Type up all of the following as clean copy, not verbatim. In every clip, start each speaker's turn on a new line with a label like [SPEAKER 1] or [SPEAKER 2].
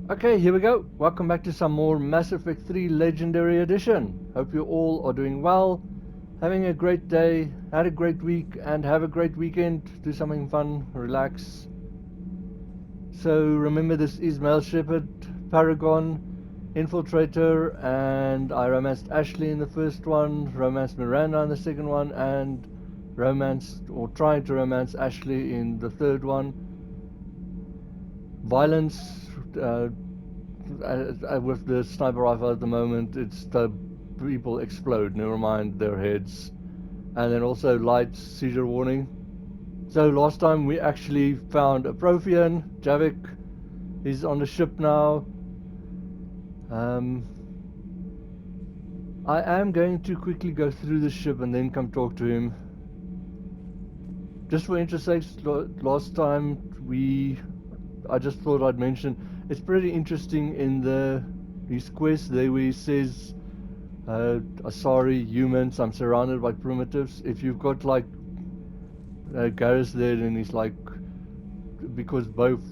[SPEAKER 1] Okay, here we go. Welcome back to some more Mass Effect 3 Legendary Edition. Hope you all are doing well, having a great day, had a great week, and have a great weekend. Do something fun, relax. So remember, this is Male Shepard, Paragon, Infiltrator, and I romanced Ashley in the first one, romanced Miranda in the second one, and romanced, or tried to romance Ashley in the third one. Violence with the sniper rifle at the moment, it's the people explode, never mind their heads. And then also lights, seizure warning. So last time we actually found a Prothean, Javik. He's on the ship now. I am going to quickly go through the ship and then come talk to him. Just for interest sakes, last time I just thought I'd mention, it's pretty interesting in his quest there where he says, sorry humans, I'm surrounded by primitives. If you've got like Garrus there, and he's like, because both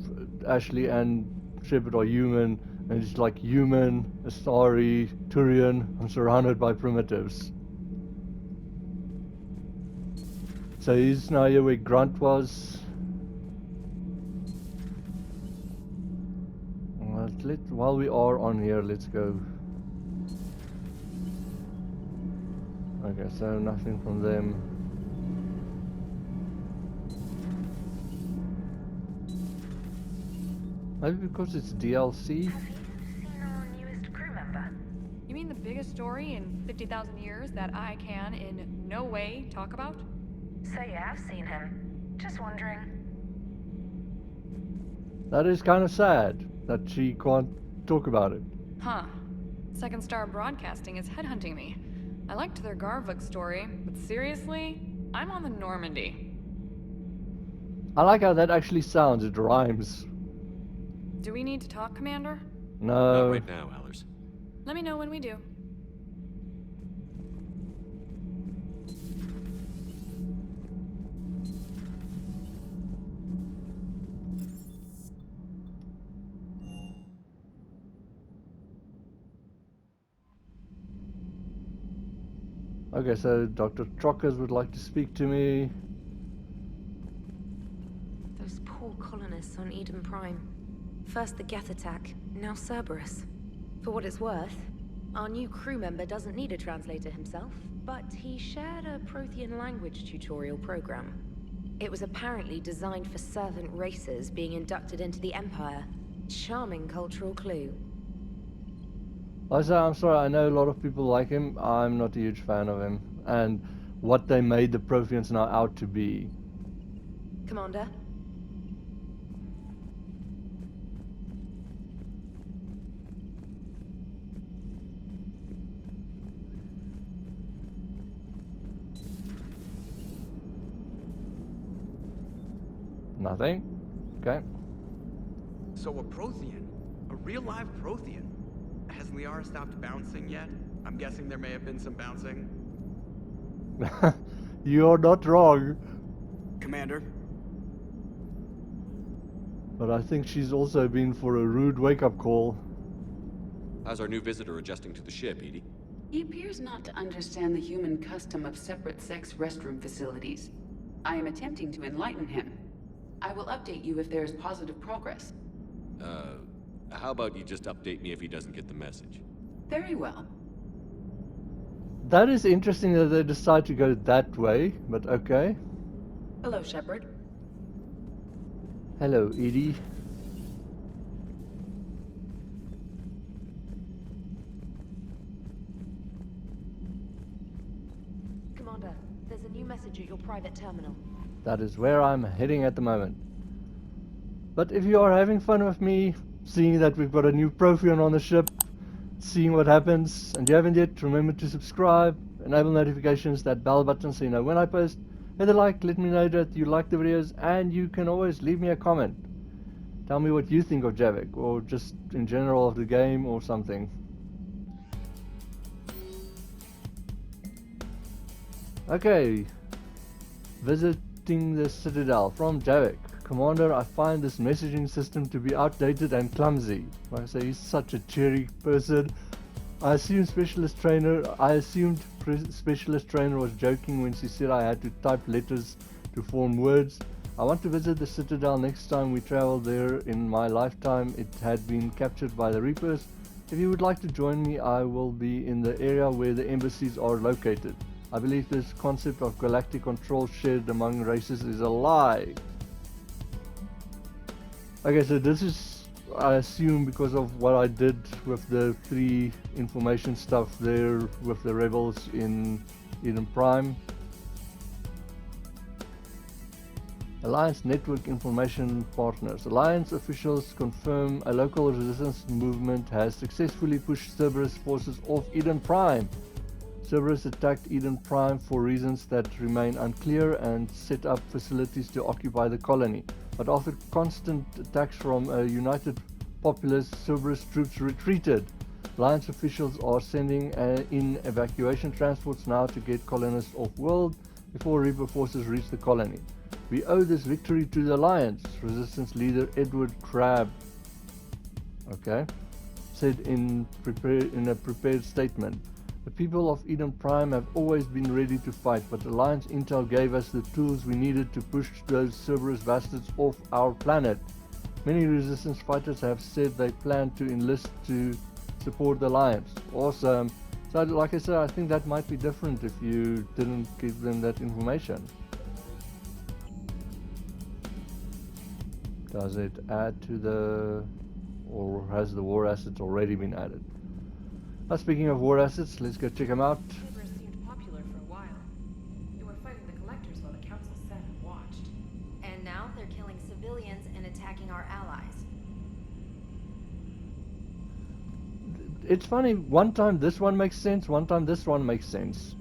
[SPEAKER 1] Ashley and Shepard are human, and it's like human, sorry, Turian, I'm surrounded by primitives. So he's now here where Grunt was. While we are on here, let's go. Okay, so nothing from them. Maybe because it's DLC?
[SPEAKER 2] Have you seen our newest crew member?
[SPEAKER 3] You mean the biggest story in 50,000 years that I can in no way talk about?
[SPEAKER 2] So you have seen him. Just wondering.
[SPEAKER 1] That is kind of sad that she can't talk about it.
[SPEAKER 3] Huh. Second Star Broadcasting is headhunting me. I liked their Garvik story, but seriously, I'm on the Normandy.
[SPEAKER 1] I like how that actually sounds, it rhymes.
[SPEAKER 3] Do we need to talk, Commander?
[SPEAKER 1] No.
[SPEAKER 4] Not right now, Allers.
[SPEAKER 3] Let me know when we do.
[SPEAKER 1] Okay, so Dr. Trockers would like to speak to me.
[SPEAKER 5] Those poor colonists on Eden Prime. First the Geth attack, now Cerberus. For what it's worth, our new crew member doesn't need a translator himself, but he shared a Prothean language tutorial program. It was apparently designed for servant races being inducted into the Empire. Charming cultural clue.
[SPEAKER 1] I'm sorry, I know a lot of people like him. I'm not a huge fan of him. And what they made the Protheans now out to be.
[SPEAKER 5] Commander?
[SPEAKER 1] Nothing? Okay.
[SPEAKER 6] So a Prothean? A real live Prothean? Has Liara stopped bouncing yet? I'm guessing there may have been some bouncing.
[SPEAKER 1] You're not wrong.
[SPEAKER 6] Commander?
[SPEAKER 1] But I think she's also been for a rude wake-up call.
[SPEAKER 4] How's our new visitor adjusting to the ship, Edie?
[SPEAKER 7] He appears not to understand the human custom of separate sex restroom facilities. I am attempting to enlighten him. I will update you if there is positive progress.
[SPEAKER 4] How about you just update me if he doesn't get the message?
[SPEAKER 7] Very well.
[SPEAKER 1] That is interesting that they decide to go that way, but okay.
[SPEAKER 7] Hello, Shepard.
[SPEAKER 1] Hello, Edie.
[SPEAKER 5] Commander, there's a new message at your private terminal.
[SPEAKER 1] That is where I'm heading at the moment. But if you are having fun with me, seeing that we've got a new Prothean on the ship, seeing what happens, and you haven't yet, remember to subscribe, enable notifications, that bell button so you know when I post, hit a like, let me know that you like the videos, and you can always leave me a comment. Tell me what you think of Javik, or just in general of the game, or something. Okay, visiting the Citadel from Javik. Commander, I find this messaging system to be outdated and clumsy. Like I say, he's such a cheery person. I assumed Specialist Trainer was joking when she said I had to type letters to form words. I want to visit the Citadel next time we travel there. In my lifetime, it had been captured by the Reapers. If you would like to join me, I will be in the area where the embassies are located. I believe this concept of galactic control shared among races is a lie. Okay, so this is, I assume, because of what I did with the 3 information stuff there with the rebels in Eden Prime. Alliance Network Information Partners. Alliance officials confirm a local resistance movement has successfully pushed Cerberus forces off Eden Prime. Cerberus attacked Eden Prime for reasons that remain unclear and set up facilities to occupy the colony. But after constant attacks from a united populace, Cerberus troops retreated. Alliance officials are sending in evacuation transports now to get colonists off-world before Reaper forces reach the colony. We owe this victory to the Alliance, Resistance leader Edward Crabb, said in a prepared statement. The people of Eden Prime have always been ready to fight, but Alliance Intel gave us the tools we needed to push those Cerberus bastards off our planet. Many Resistance fighters have said they plan to enlist to support the Alliance. Awesome. So like I said, I think that might be different if you didn't give them that information. Does it add to the, or has the war assets already been added? Speaking of war assets, let's go check them out.
[SPEAKER 8] Cerberus seemed popular for a while. They were fighting the collectors while the council sat and watched.
[SPEAKER 5] And now they're killing civilians and attacking our allies.
[SPEAKER 1] It's funny, one time this one makes sense, one time this one makes sense.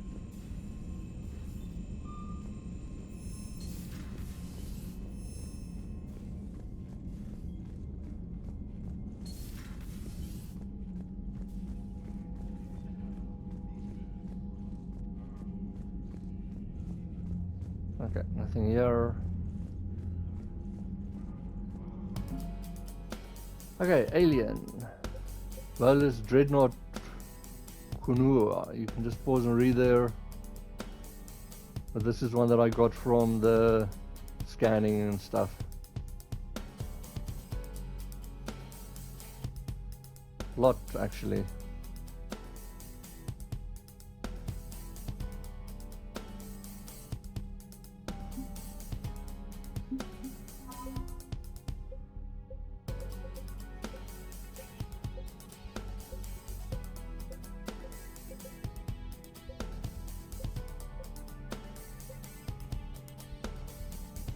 [SPEAKER 1] Okay, nothing here. Okay, Alien. Volus Dreadnought Kunua. You can just pause and read there. But this is one that I got from the scanning and stuff. Lot actually.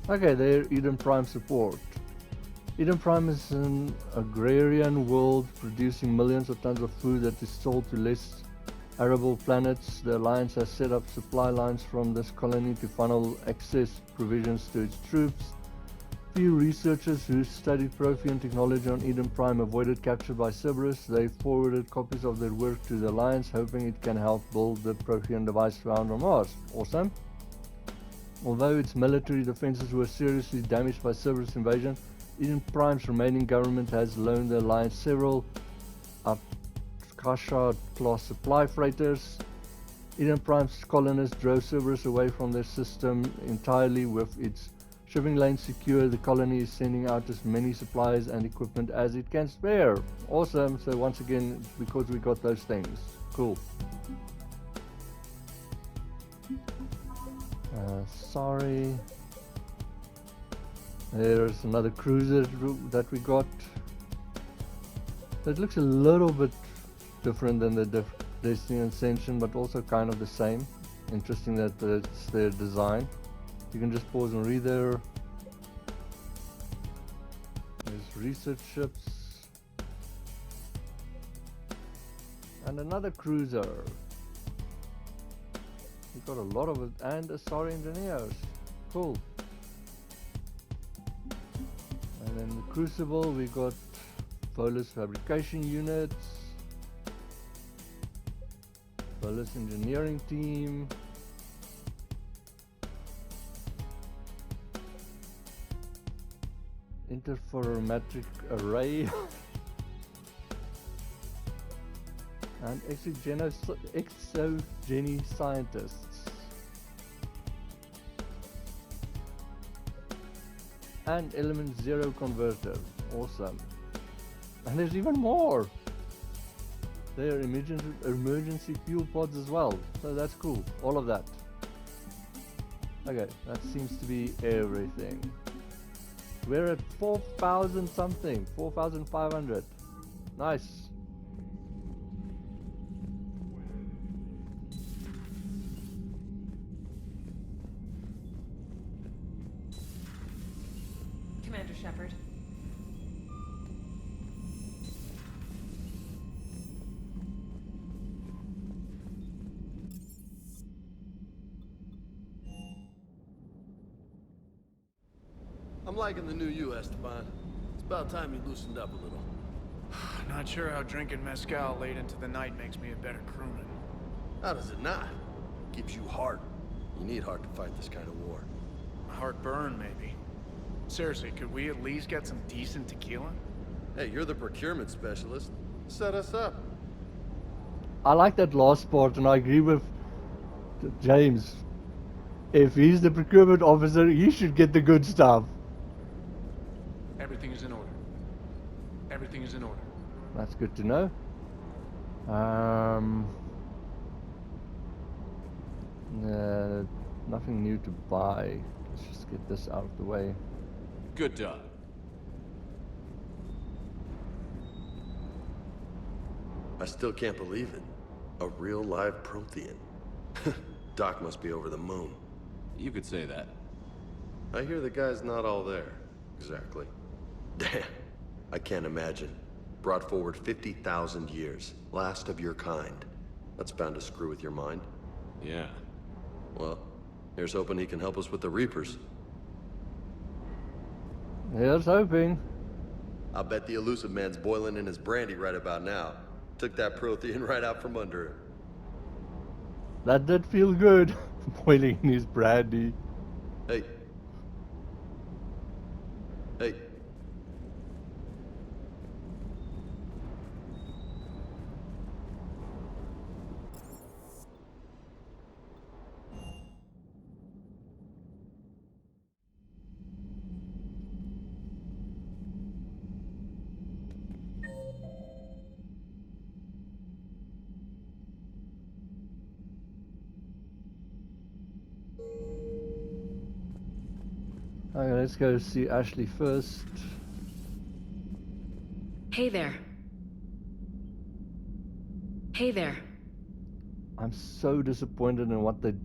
[SPEAKER 1] Okay, there, Eden Prime support. Eden Prime is an agrarian world producing millions of tons of food that is sold to less arable planets. The Alliance has set up supply lines from this colony to funnel excess provisions to its troops. Few researchers who studied Prothean technology on Eden Prime avoided capture by Cerberus. They forwarded copies of their work to the Alliance, hoping it can help build the Prothean device found on Mars. Awesome. Although its military defenses were seriously damaged by Cerberus invasion, Eden Prime's remaining government has loaned the Alliance several Akasha-class supply freighters. Eden Prime's colonists drove Cerberus away from their system entirely. With its shipping lanes secure, the colony is sending out as many supplies and equipment as it can spare. Awesome. So once again, because we got those things. Cool. Sorry. There's another cruiser that we got. It looks a little bit different than the Destiny Ascension, but also kind of the same. Interesting that it's their design. You can just pause and read there. There's research ships. And another cruiser. We got a lot of it, and Asari engineers. Cool. And then the Crucible, we got Volus fabrication units, Volus engineering team, interferometric array, and exogeny scientists, and element 0 converter. Awesome. And there's even more. There are emergency fuel pods as well, so that's cool. All of that. Okay, that seems to be everything. We're at 4,000 something, 4,500. Nice.
[SPEAKER 8] Commander Shepard.
[SPEAKER 9] I'm liking the new you, Esteban. It's about time you loosened up a little.
[SPEAKER 10] Not sure how drinking mezcal late into the night makes me a better crewman.
[SPEAKER 9] How does it not? Gives you heart. You need heart to fight this kind of war.
[SPEAKER 10] Heartburn, maybe. Seriously, could we at least get some decent tequila?
[SPEAKER 9] Hey, you're the procurement specialist. Set us up.
[SPEAKER 1] I like that last part, and I agree with James. If he's the procurement officer, he should get the good stuff.
[SPEAKER 10] Everything is in order. Everything is in order.
[SPEAKER 1] That's good to know. Nothing new to buy. Let's just get this out of the way.
[SPEAKER 4] Good job.
[SPEAKER 9] I still can't believe it. A real live Prothean. Doc must be over the moon.
[SPEAKER 4] You could say that.
[SPEAKER 9] I hear the guy's not all there. Exactly. Damn. I can't imagine. Brought forward 50,000 years. Last of your kind. That's bound to screw with your mind.
[SPEAKER 4] Yeah.
[SPEAKER 9] Well, here's hoping he can help us with the Reapers.
[SPEAKER 1] Here's hoping.
[SPEAKER 9] I'll bet the elusive man's boiling in his brandy right about now. Took that Prothean right out from under him.
[SPEAKER 1] That did feel good. Boiling in his brandy.
[SPEAKER 9] Hey. Hey.
[SPEAKER 1] Okay, let's go see Ashley first.
[SPEAKER 5] Hey there. Hey there.
[SPEAKER 1] I'm so disappointed in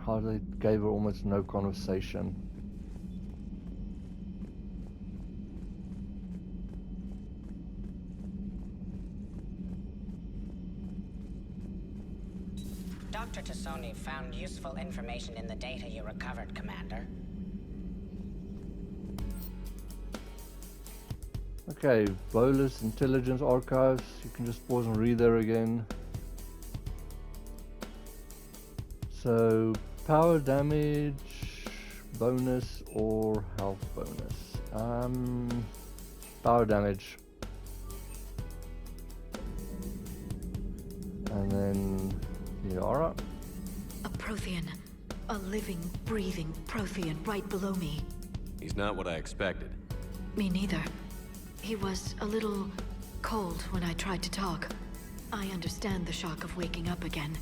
[SPEAKER 1] how they gave her almost no conversation.
[SPEAKER 11] Dr. Tassoni found useful information in the data you recovered, Commander.
[SPEAKER 1] Okay, Bolus Intelligence Archives. You can just pause and read there again. So, power damage bonus or health bonus? Power damage. And then Yara.
[SPEAKER 12] A Prothean. A living, breathing Prothean right below me.
[SPEAKER 4] He's not what I expected.
[SPEAKER 12] Me neither. He was a little cold when I tried to talk. I understand the shock of waking up again.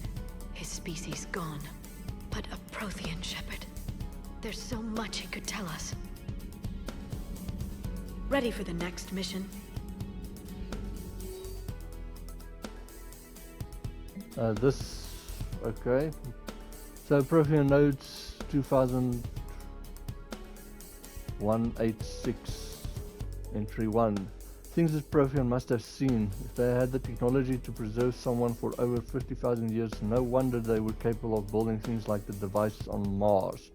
[SPEAKER 12] His species gone. But a Prothean, Shepard. There's so much he could tell us. Ready for the next mission?
[SPEAKER 1] Okay. So Prothean nodes 200186, entry 1. Things that Prothean must have seen. If they had the technology to preserve someone for over 50,000 years, no wonder they were capable of building things like the devices on Mars.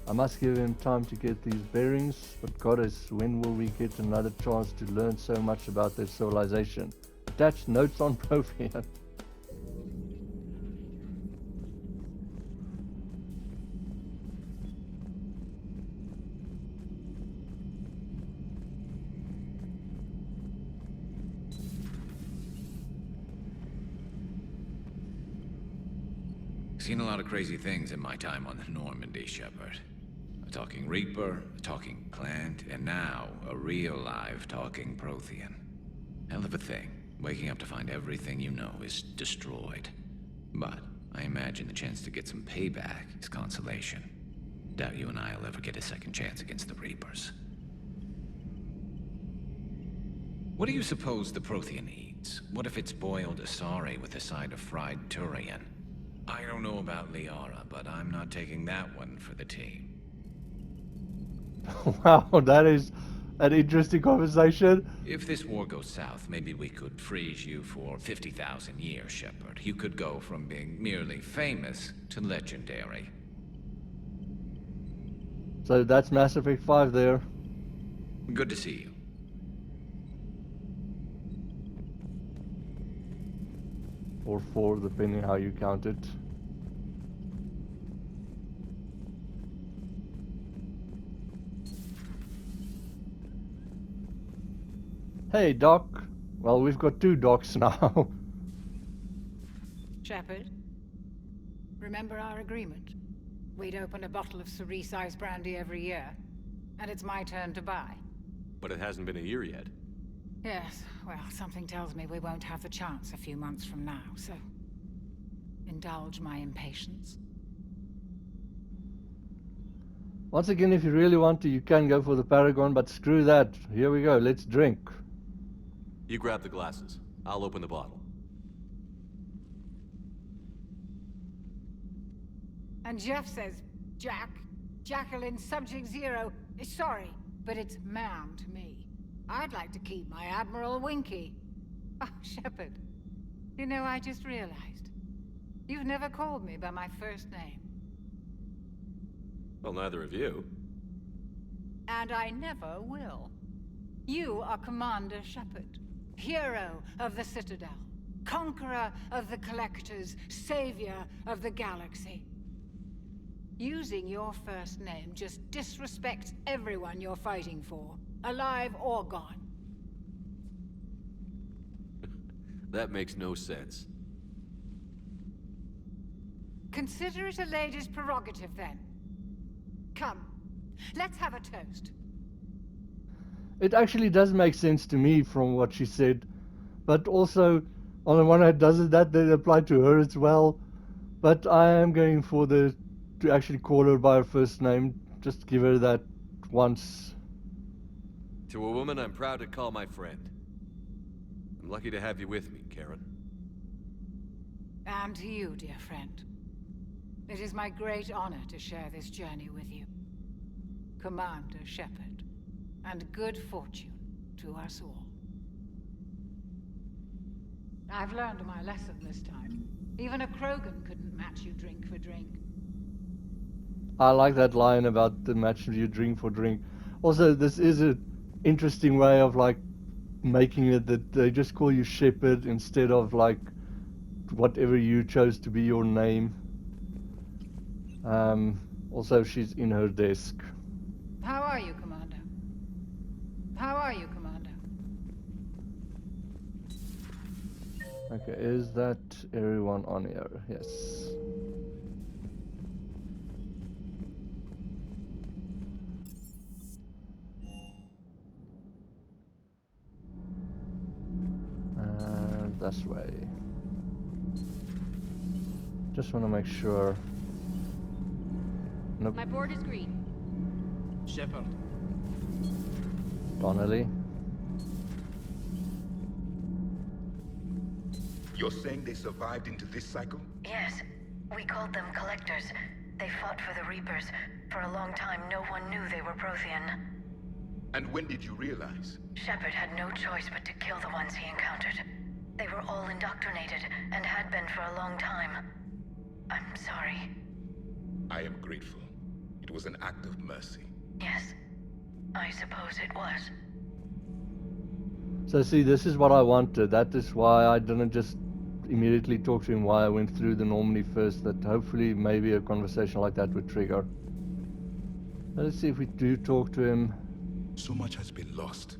[SPEAKER 1] I must give him time to get these bearings, but goddess, when will we get another chance to learn so much about their civilization? Attached notes on Prothean.
[SPEAKER 13] Seen a lot of crazy things in my time on the Normandy, Shepard. A talking Reaper, a talking plant, and now a real live talking Prothean. Hell of a thing, waking up to find everything you know is destroyed. But I imagine the chance to get some payback is consolation. Doubt you and I'll ever get a second chance against the Reapers. What do you suppose the Prothean eats? What if it's boiled Asari with a side of fried Turian? I don't know about Liara, but I'm not taking that one for the team.
[SPEAKER 1] Wow, that is an interesting conversation.
[SPEAKER 13] If this war goes south, maybe we could freeze you for 50,000 years, Shepard. You could go from being merely famous to legendary.
[SPEAKER 1] So that's Mass Effect 5 there.
[SPEAKER 13] Good to see you.
[SPEAKER 1] Or 4, depending how you count it. Hey, Doc. Well, we've got 2 Docs now.
[SPEAKER 14] Shepard, remember our agreement? We'd open a bottle of Cerise brandy every year, and it's my turn to buy.
[SPEAKER 4] But it hasn't been a year yet.
[SPEAKER 14] Yes, well, something tells me we won't have the chance a few months from now, so indulge my impatience.
[SPEAKER 1] Once again, if you really want to, you can go for the Paragon, but screw that. Here we go, let's drink.
[SPEAKER 4] You grab the glasses. I'll open the bottle.
[SPEAKER 14] And Jeff says, Jacqueline Subject Zero is sorry, but it's ma'am to me. I'd like to keep my Admiral Winky. Oh, Shepard, you know, I just realized. You've never called me by my first name.
[SPEAKER 4] Well, neither of you.
[SPEAKER 14] And I never will. You are Commander Shepard, hero of the Citadel, conqueror of the Collectors, savior of the galaxy. Using your first name just disrespects everyone you're fighting for, alive or gone.
[SPEAKER 4] That makes no sense.
[SPEAKER 14] Consider it a lady's prerogative, then. Come, let's have a toast.
[SPEAKER 1] It actually does make sense to me from what she said, but also, on the one hand, doesn't that then apply to her as well? But I am going for to actually call her by her first name, just give her that once.
[SPEAKER 4] To a woman I'm proud to call my friend. I'm lucky to have you with me, Karen.
[SPEAKER 14] And to you, dear friend. It is my great honor to share this journey with you. Commander Shepard, and good fortune to us all. I've learned my lesson this time. Even a Krogan couldn't match you drink for drink.
[SPEAKER 1] I like that line about the match you drink for drink. Also, this is an interesting way of like making it that they just call you Shepard instead of like whatever you chose to be your name. Also, she's in her desk.
[SPEAKER 14] How are you, Commander? How are you, Commander?
[SPEAKER 1] Okay, is that everyone on here? Yes. This way. Just want to make sure. Nope.
[SPEAKER 15] My board is green.
[SPEAKER 16] Shepard.
[SPEAKER 1] Donnelly.
[SPEAKER 17] You're saying they survived into this cycle?
[SPEAKER 2] Yes. We called them Collectors. They fought for the Reapers. For a long time, no one knew they were Prothean.
[SPEAKER 17] And when did you realize?
[SPEAKER 2] Shepard had no choice but to kill the ones he encountered. They were all indoctrinated, and had been for a long time. I'm sorry.
[SPEAKER 17] I am grateful. It was an act of mercy.
[SPEAKER 2] Yes, I suppose it was.
[SPEAKER 1] So see, this is what I wanted. That is why I didn't just immediately talk to him, why I went through the Normandy first, that hopefully maybe a conversation like that would trigger. Let's see if we do talk to him.
[SPEAKER 17] So much has been lost.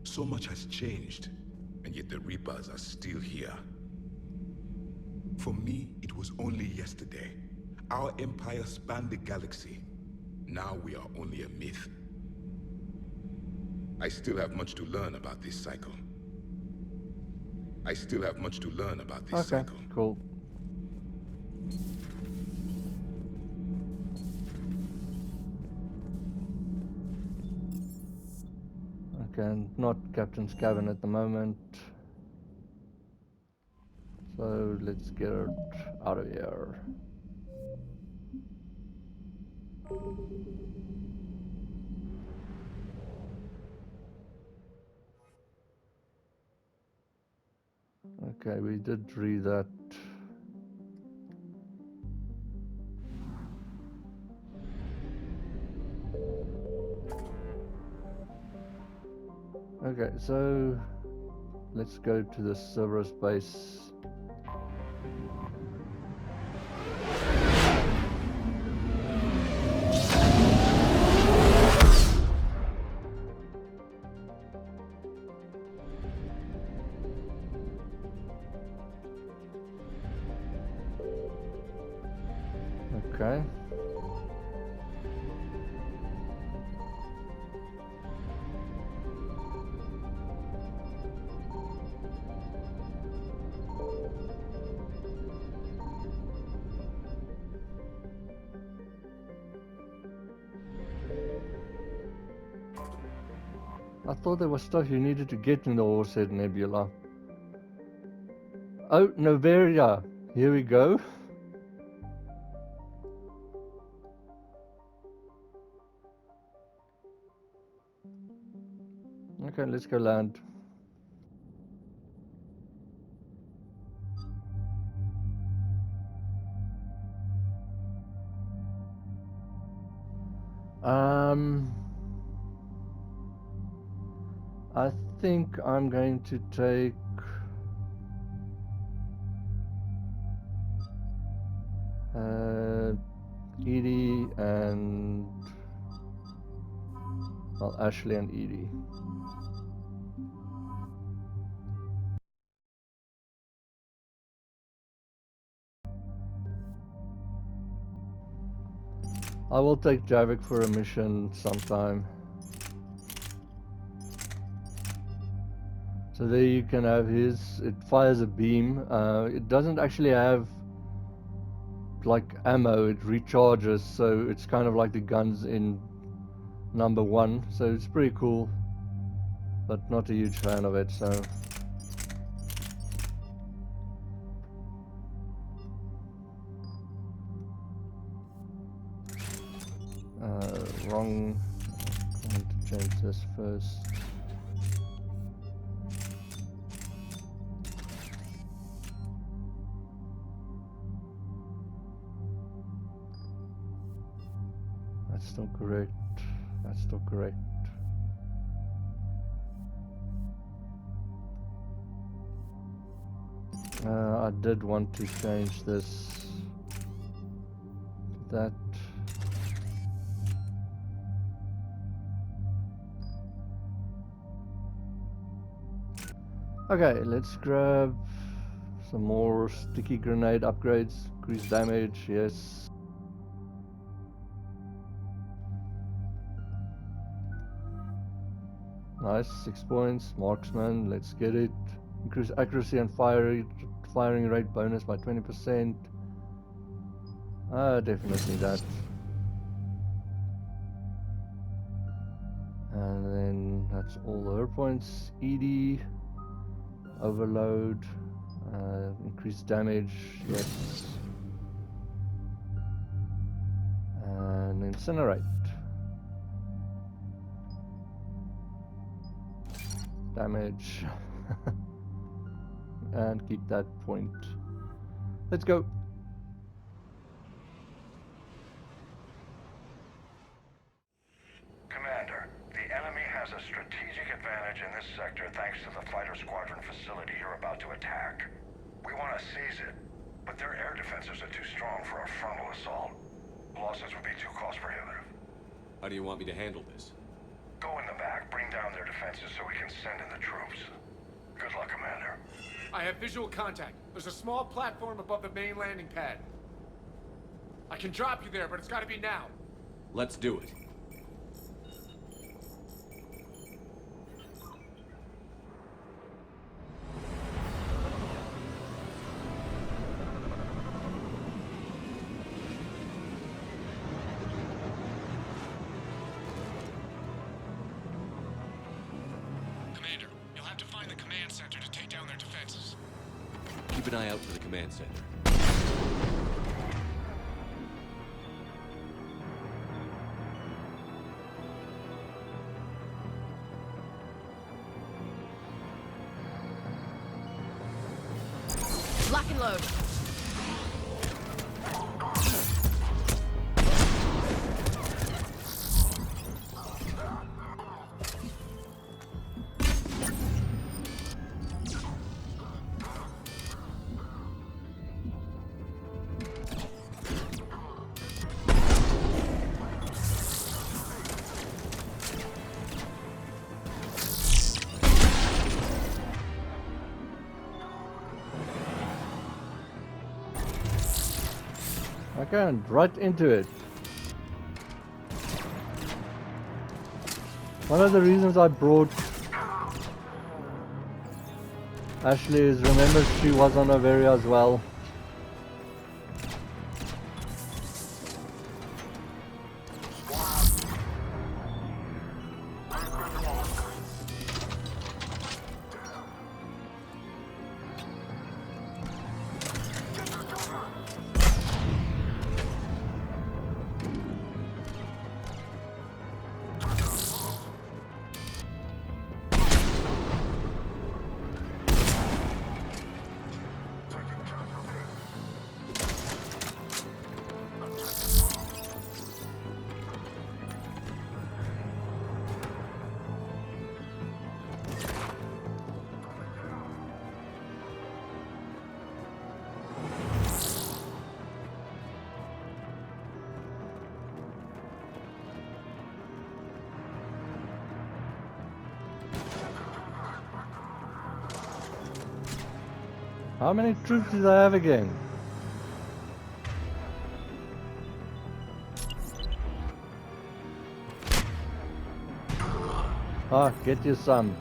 [SPEAKER 17] So much has changed. And yet the Reapers are still here. For me, it was only yesterday. Our empire spanned the galaxy. Now we are only a myth. I still have much to learn about this cycle.
[SPEAKER 1] Okay, cool. Okay, not Captain's cabin at the moment. So let's get out of here. Okay, we did read that. Okay, so let's go to the Cerberus base. Okay. I thought there was stuff you needed to get in the Horsehead Nebula. Oh, Noveria. Here we go. Okay, let's go land. I think I'm going to take Edie and well, Ashley and Edie. I will take Javik for a mission sometime. So there you can have his, it fires a beam. It doesn't actually have like ammo, it recharges, so it's kind of like the guns in number 1, so it's pretty cool, but not a huge fan of it, so wrong. I need to change this first. That's still correct. That's still correct. I did want to change this to that. Okay, let's grab some more sticky grenade upgrades. Increase damage, yes. Nice, 6 points. Marksman, let's get it. Increase accuracy and firing rate bonus by 20%. Definitely that. And then that's all her points. Edie, overload, increase damage, yes. And incinerate. Damage. And keep that point. Let's go.
[SPEAKER 15] Commander, the enemy has a strategic advantage in this sector thanks to the fighter squadron facility you're about to attack. We want to seize it, but their air defenses are too strong for a frontal assault. Losses would be too cost prohibitive.
[SPEAKER 4] How do you want me to handle this?
[SPEAKER 15] Go in the back, bring down their defenses so we can send in the troops. Good luck, Commander.
[SPEAKER 10] I have visual contact. There's a small platform above the main landing pad. I can drop you there, but it's gotta be now.
[SPEAKER 4] Let's do it.
[SPEAKER 18] Commander, you'll have to find the command center to take down their defenses.
[SPEAKER 4] Keep an eye out for the command center.
[SPEAKER 3] Lock and load.
[SPEAKER 1] Okay, and right into it. One of the reasons I brought Ashley is, remember, she was on Overia as well. How many troops did I have again? Ah, get you some.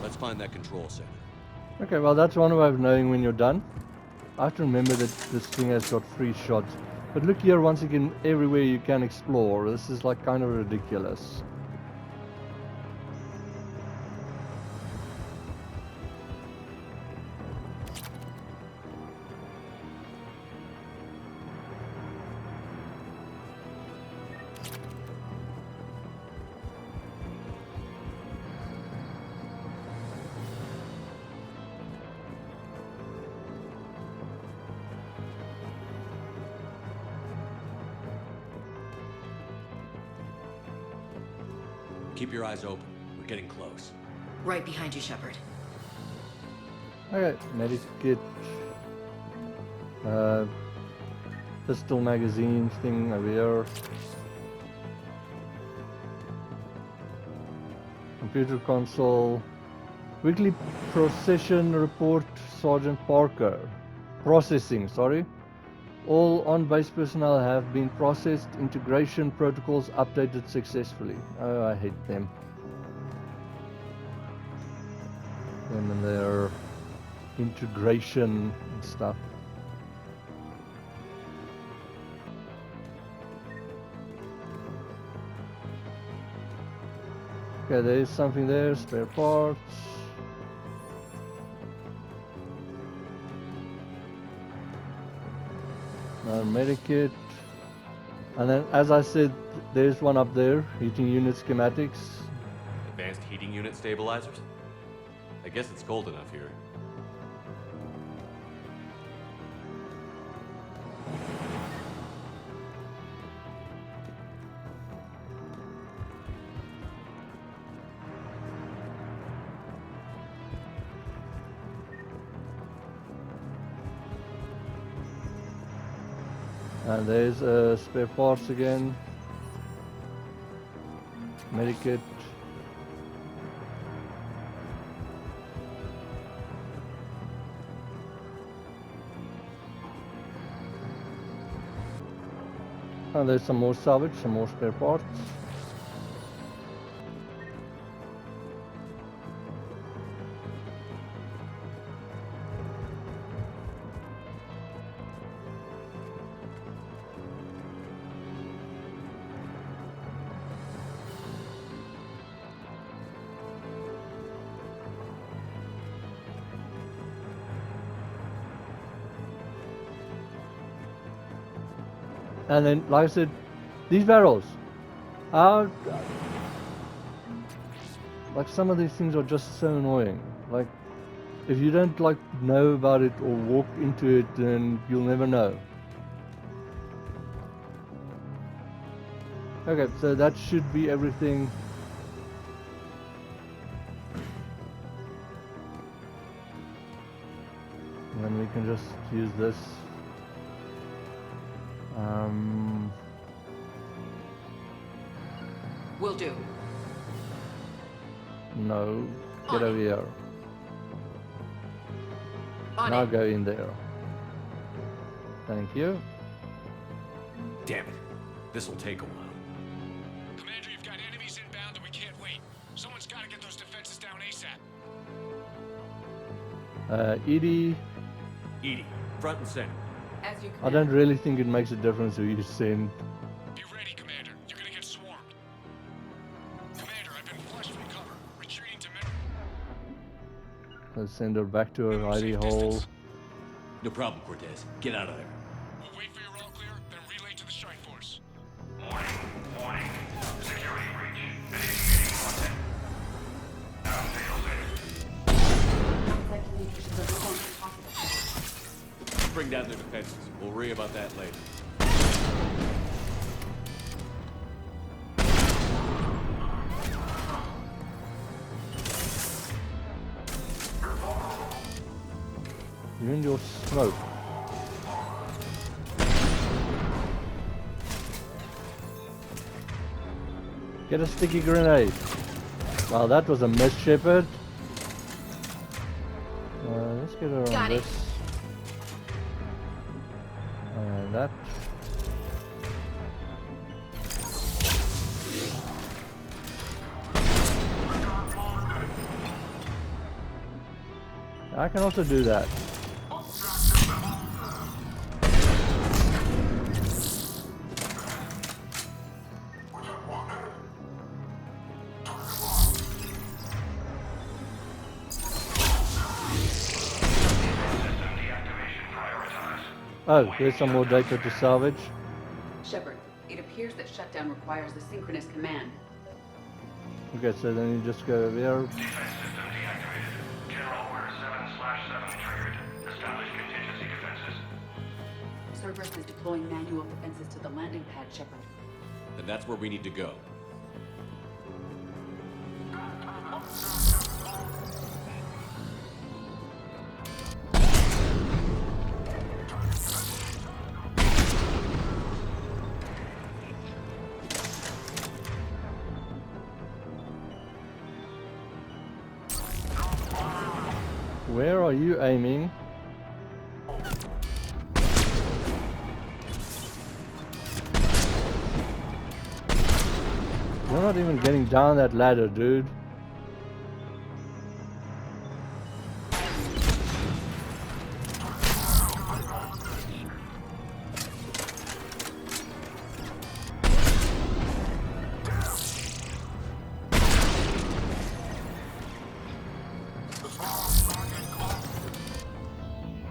[SPEAKER 4] Let's find that control center.
[SPEAKER 1] Okay, well that's one way of knowing when you're done. I have to remember that this thing has got 3 shots. But look here, once again, everywhere you can explore. This is like kind of ridiculous.
[SPEAKER 4] Keep your eyes open. We're getting close.
[SPEAKER 12] Right behind you, Shepard.
[SPEAKER 1] Okay, medikit. Pistol magazine thing over here. Computer console. Weekly procession report, Sergeant Parker. Processing, sorry. All on-base personnel have been processed. Integration protocols updated successfully. Oh, I hate them. Them and their integration and stuff. Okay, there's something there, spare parts. Medikit. And then, as I said, there's one up there, heating unit schematics.
[SPEAKER 4] Advanced heating unit stabilizers? I guess it's cold enough here.
[SPEAKER 1] And there's spare parts again. Medikit. And there's some more salvage, some more spare parts. And then, like I said, these barrels are like, some of these things are just so annoying. Like, if you don't like know about it or walk into it, then you'll never know. Okay, so that should be everything. And then we can just use this.
[SPEAKER 7] Will do.
[SPEAKER 1] No, get over here. Now go in there. Thank you.
[SPEAKER 4] Damn it. This'll take a while.
[SPEAKER 18] Commander, you've got enemies inbound and we can't wait. Someone's got to get those defenses down ASAP.
[SPEAKER 1] Edie.
[SPEAKER 4] Edie, front and center.
[SPEAKER 7] As you
[SPEAKER 1] I don't really think it makes a difference who you send.
[SPEAKER 18] Be ready, Commander. You're gonna get swarmed. Commander, I've been flushed from cover. Retreating to
[SPEAKER 1] Let's send her back to her hidey hole.
[SPEAKER 4] No problem, Cortez. Get out of there.
[SPEAKER 18] We'll wait for your all clear, then relay to the strike force.
[SPEAKER 15] Warning. Security breach. Initiating contact. Now fail safe.
[SPEAKER 4] Bring down their defenses. We'll worry about that later.
[SPEAKER 1] You and your smoke. Get a sticky grenade. Wow, that was a miss, Shepard. Let's get her on this. And that. I can also do that. Oh, there's some more data to salvage.
[SPEAKER 7] Shepard, it appears that shutdown requires a synchronous command.
[SPEAKER 1] Okay, so then you just go over here.
[SPEAKER 15] Defense system deactivated. General Order 7/7 triggered. Establish contingency defenses.
[SPEAKER 7] Cerberus is deploying manual defenses to the landing pad, Shepard.
[SPEAKER 4] Then that's where we need to go.
[SPEAKER 1] Where are you aiming? You're not even getting down that ladder, dude.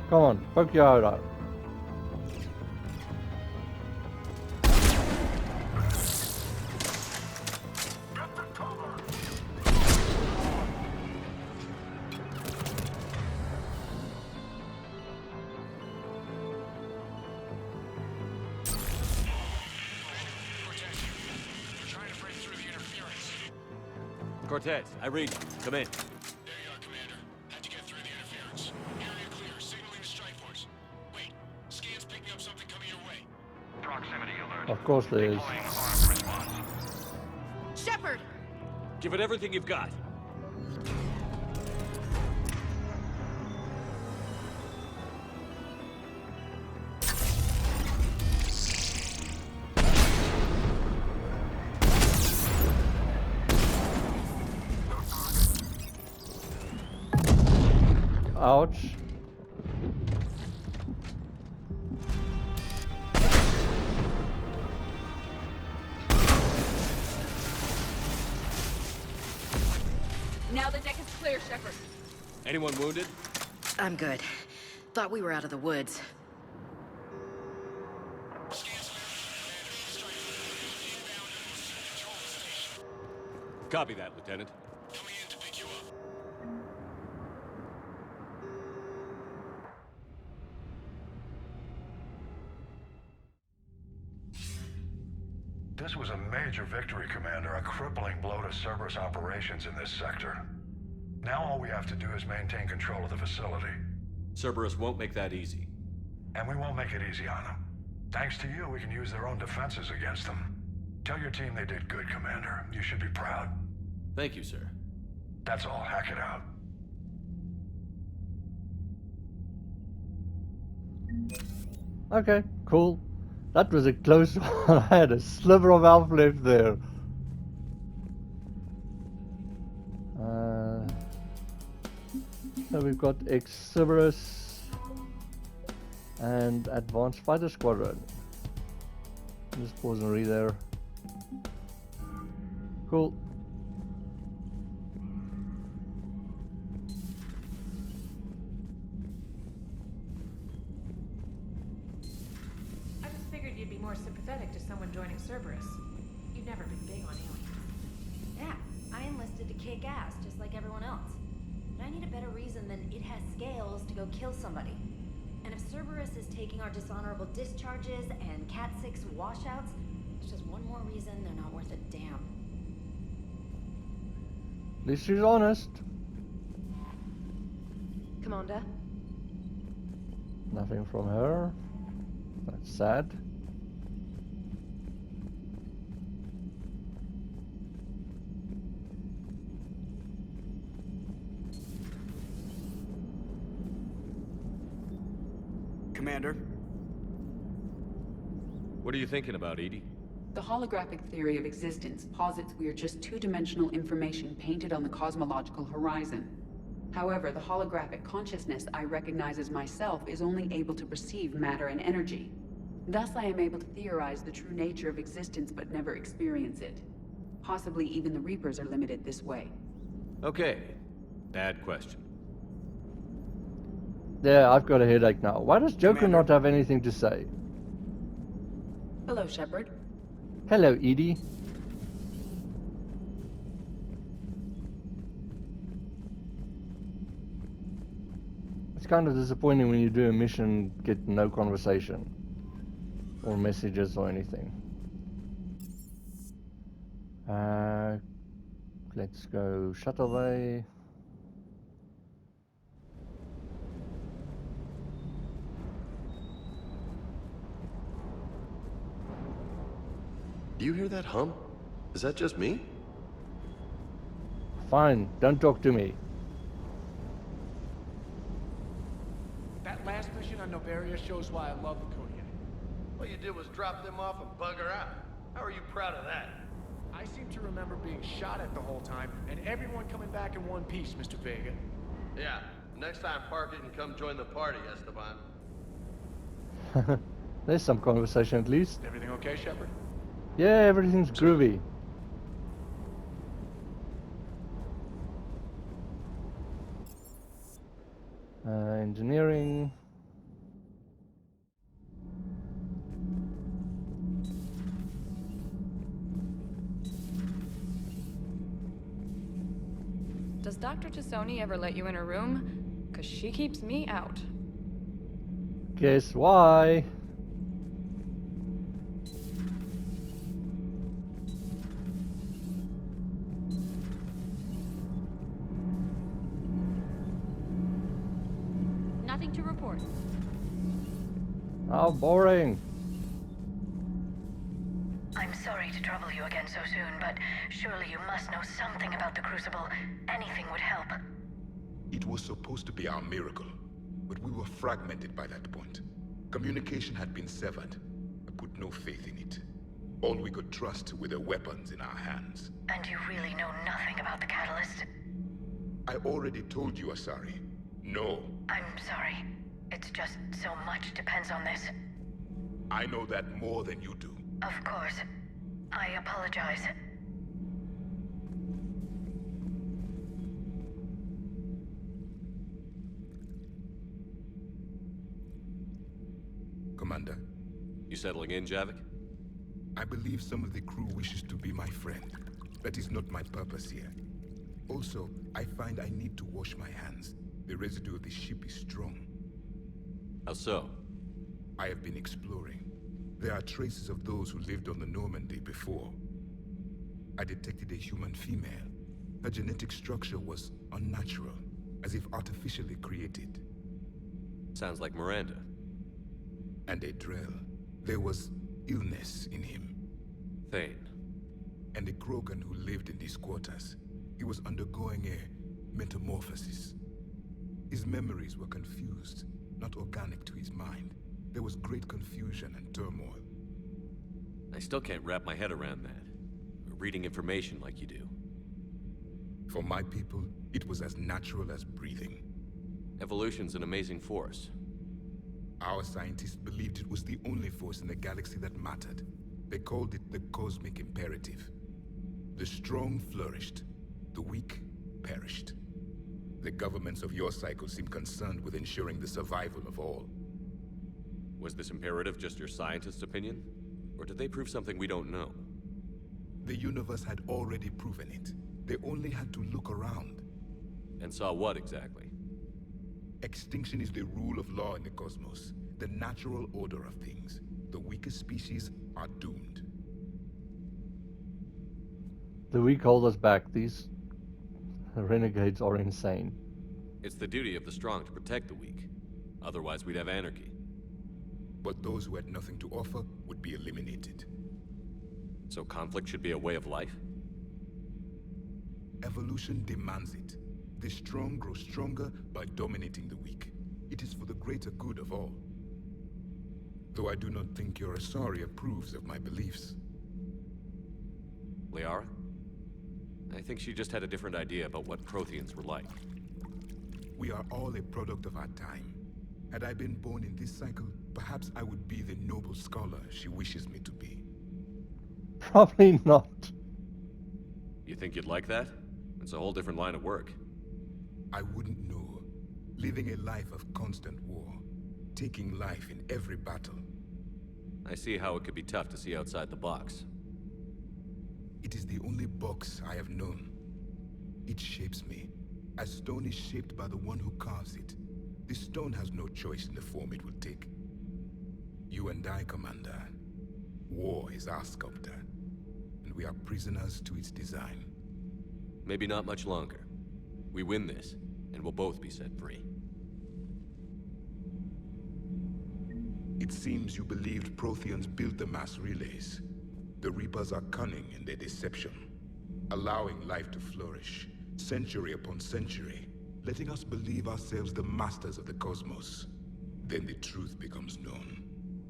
[SPEAKER 1] Come on, poke your eye out.
[SPEAKER 4] Cortez, I read you. Come in.
[SPEAKER 18] There you are, Commander. Had to get through the interference. Area clear, signaling to strike force. Wait, scan's picking up something coming your way.
[SPEAKER 15] Proximity alert.
[SPEAKER 1] Of course there is.
[SPEAKER 15] Deploying armed response.
[SPEAKER 5] Shepard!
[SPEAKER 4] Give it everything you've got.
[SPEAKER 1] Ouch.
[SPEAKER 5] Now the deck is clear, Shepard.
[SPEAKER 4] Anyone wounded?
[SPEAKER 2] I'm good. Thought we were out of the woods.
[SPEAKER 4] Copy that, Lieutenant.
[SPEAKER 18] Coming in to pick you up.
[SPEAKER 15] This was a major victory, Commander. A crippling blow to Cerberus operations in this sector. Now all we have to do is maintain control of the facility.
[SPEAKER 4] Cerberus won't make that easy.
[SPEAKER 15] And we won't make it easy on them. Thanks to you, we can use their own defenses against them. Tell your team they did good, Commander. You should be proud.
[SPEAKER 4] Thank you, sir.
[SPEAKER 15] That's all. Hack it out.
[SPEAKER 1] Okay, cool. That was a close one. I had a sliver of health left there. So we've got Cerberus and Advanced Fighter Squadron. Just pause and read there. Cool.
[SPEAKER 8] I just figured you'd be more sympathetic to someone joining Cerberus. You've never been big on aliens.
[SPEAKER 5] Yeah, I enlisted to kick ass, just like everyone else. But I need a better reason than it has scales to go kill somebody. And if Cerberus is taking our dishonorable discharges and Cat 6 washouts, it's just one more reason they're not worth a damn.
[SPEAKER 1] At least she's honest.
[SPEAKER 5] Commander?
[SPEAKER 1] Nothing from her. That's sad.
[SPEAKER 6] Commander?
[SPEAKER 4] What are you thinking about, Edie?
[SPEAKER 7] The holographic theory of existence posits we are just two-dimensional information painted on the cosmological horizon. However, the holographic consciousness I recognize as myself is only able to perceive matter and energy. Thus, I am able to theorize the true nature of existence but never experience it. Possibly even the Reapers are limited this way.
[SPEAKER 4] Okay. Bad question.
[SPEAKER 1] There, I've got a headache now. Why does Joker
[SPEAKER 6] Commander?
[SPEAKER 1] not have anything to say?
[SPEAKER 7] Hello, Shepard.
[SPEAKER 1] Hello, Edie. It's kind of disappointing when you do a mission, get no conversation or messages or anything. Let's go shuttle bay.
[SPEAKER 9] Do you hear that hum? Is that just me?
[SPEAKER 1] Fine, don't talk to me.
[SPEAKER 10] That last mission on Novaria shows why I love the Codian.
[SPEAKER 19] All you did was drop them off and bugger out. How are you proud of that?
[SPEAKER 10] I seem to remember being shot at the whole time, and everyone coming back in one piece, Mr. Vega.
[SPEAKER 19] Yeah, next time park it and come join the party, Esteban.
[SPEAKER 1] There's some conversation at least.
[SPEAKER 10] Everything okay, Shepard?
[SPEAKER 1] Yeah, everything's groovy. Engineering.
[SPEAKER 3] Does Dr. Tassoni ever let you in her room? 'Cause she keeps me out.
[SPEAKER 1] Guess why?
[SPEAKER 3] Nothing to report.
[SPEAKER 1] How boring.
[SPEAKER 2] I'm sorry to trouble you again so soon, but surely you must know something about the Crucible. Anything would help.
[SPEAKER 17] It was supposed to be our miracle, but we were fragmented by that point. Communication had been severed. I put no faith in it. All we could trust were the weapons in our hands.
[SPEAKER 2] And you really know nothing about the catalyst?
[SPEAKER 17] I already told you, Asari. No.
[SPEAKER 2] I'm sorry. It's just so much depends on this.
[SPEAKER 17] I know that more than you do.
[SPEAKER 2] Of course. I apologize.
[SPEAKER 17] Commander.
[SPEAKER 4] You settling in, Javik?
[SPEAKER 17] I believe some of the crew wishes to be my friend. That is not my purpose here. Also, I find I need to wash my hands. The residue of the ship is strong.
[SPEAKER 4] How so?
[SPEAKER 17] I have been exploring. There are traces of those who lived on the Normandy before. I detected a human female. Her genetic structure was unnatural, as if artificially created.
[SPEAKER 4] Sounds like Miranda.
[SPEAKER 17] And a Drell. There was illness in him.
[SPEAKER 4] Thane.
[SPEAKER 17] And a Krogan who lived in these quarters. He was undergoing a metamorphosis. His memories were confused, not organic to his mind. There was great confusion and turmoil.
[SPEAKER 4] I still can't wrap my head around that. Reading information like you do.
[SPEAKER 17] For my people, it was as natural as breathing.
[SPEAKER 4] Evolution's an amazing force.
[SPEAKER 17] Our scientists believed it was the only force in the galaxy that mattered. They called it the cosmic imperative. The strong flourished, the weak perished. The governments of your cycle seem concerned with ensuring the survival of all.
[SPEAKER 4] Was this imperative just your scientist's opinion? Or did they prove something we don't know?
[SPEAKER 17] The universe had already proven it. They only had to look around.
[SPEAKER 4] And saw what exactly?
[SPEAKER 17] Extinction is the rule of law in the cosmos, the natural order of things. The weakest species are doomed.
[SPEAKER 1] The weak hold us back. These renegades are insane.
[SPEAKER 4] It's the duty of the strong to protect the weak. Otherwise, we'd have anarchy.
[SPEAKER 17] But those who had nothing to offer would be eliminated.
[SPEAKER 4] So conflict should be a way of life?
[SPEAKER 17] Evolution demands it. The strong grow stronger by dominating the weak. It is for the greater good of all. Though I do not think your Asari approves of my beliefs.
[SPEAKER 4] Liara? I think she just had a different idea about what Protheans were like.
[SPEAKER 17] We are all a product of our time. Had I been born in this cycle, perhaps I would be the noble scholar she wishes me to be.
[SPEAKER 1] Probably not.
[SPEAKER 4] You think you'd like that? It's a whole different line of work.
[SPEAKER 17] I wouldn't know. Living a life of constant war. Taking life in every battle.
[SPEAKER 4] I see how it could be tough to see outside the box.
[SPEAKER 17] It is the only box I have known. It shapes me, as stone is shaped by the one who carves it. This stone has no choice in the form it will take. You and I, Commander. War is our sculptor, and we are prisoners to its design.
[SPEAKER 4] Maybe not much longer. We win this, and we'll both be set free.
[SPEAKER 17] It seems you believed Protheans built the mass relays. The Reapers are cunning in their deception, allowing life to flourish, century upon century, letting us believe ourselves the masters of the cosmos. Then the truth becomes known.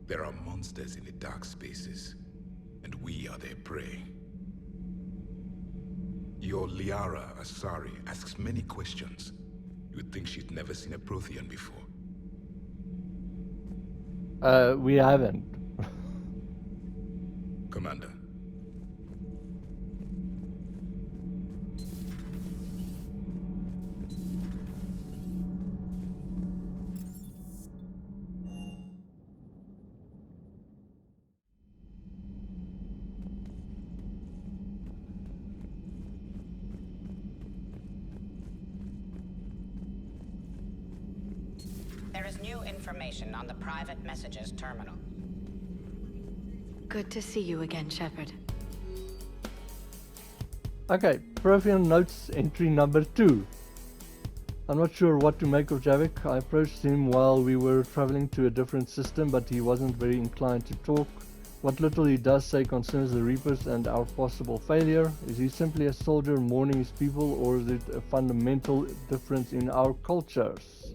[SPEAKER 17] There are monsters in the dark spaces, and we are their prey. Your Liara Asari asks many questions. You would think she'd never seen a Prothean before.
[SPEAKER 1] We haven't.
[SPEAKER 17] Commander.
[SPEAKER 11] There is new information on the private messages terminal.
[SPEAKER 12] Good to see you again, Shepard.
[SPEAKER 1] Okay, Prothean notes entry number 2. I'm not sure what to make of Javik. I approached him while we were traveling to a different system, but he wasn't very inclined to talk. What little he does say concerns the Reapers and our possible failure. Is he simply a soldier mourning his people, or is it a fundamental difference in our cultures?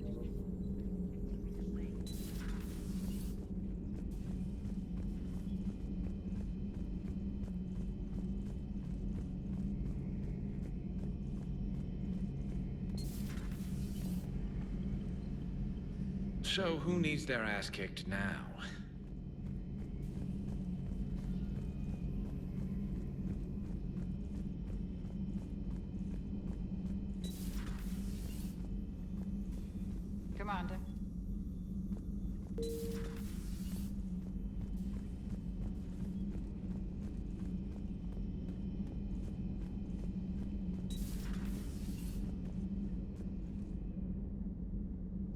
[SPEAKER 13] So, who needs their ass kicked now?
[SPEAKER 14] Commander.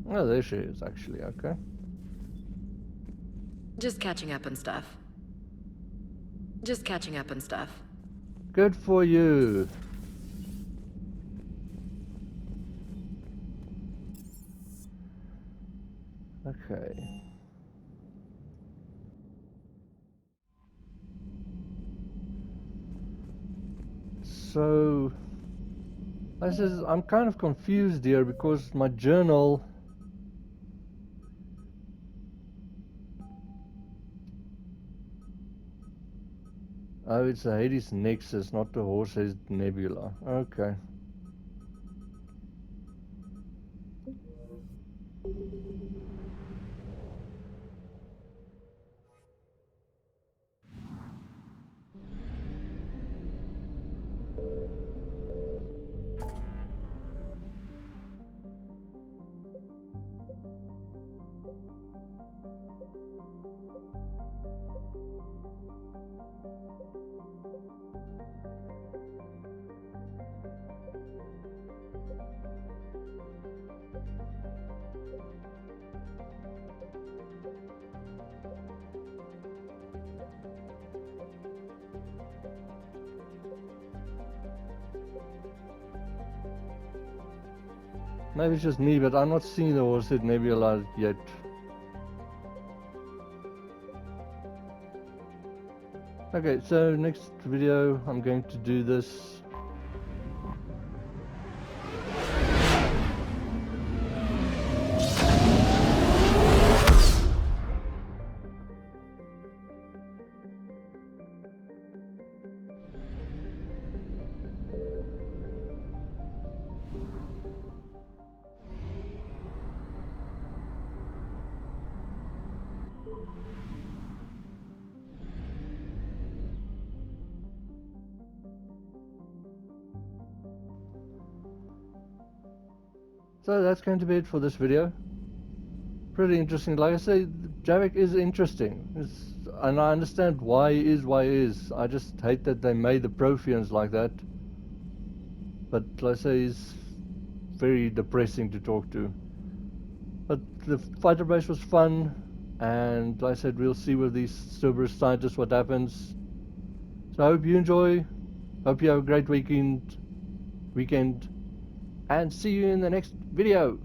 [SPEAKER 1] Oh, there she is, actually, okay.
[SPEAKER 12] Just catching up and stuff. Just catching up and stuff.
[SPEAKER 1] Good for you. Okay. So, I'm kind of confused here because my journal oh, it's a Hades Nexus, not the Horsehead Nebula. Okay. Maybe it's just me, but I'm not seeing the Horsehead Nebula yet. Okay, so next video I'm going to do this. So that's going to be it for this video. Pretty interesting. Like I say, Javik is interesting. And I understand why he is why he is. I just hate that they made the Protheans like that. But like I say, he's very depressing to talk to. But the fighter base was fun. And like I said, we'll see with these Cerberus scientists what happens. So I hope you enjoy. Hope you have a great weekend. And see you in the next video.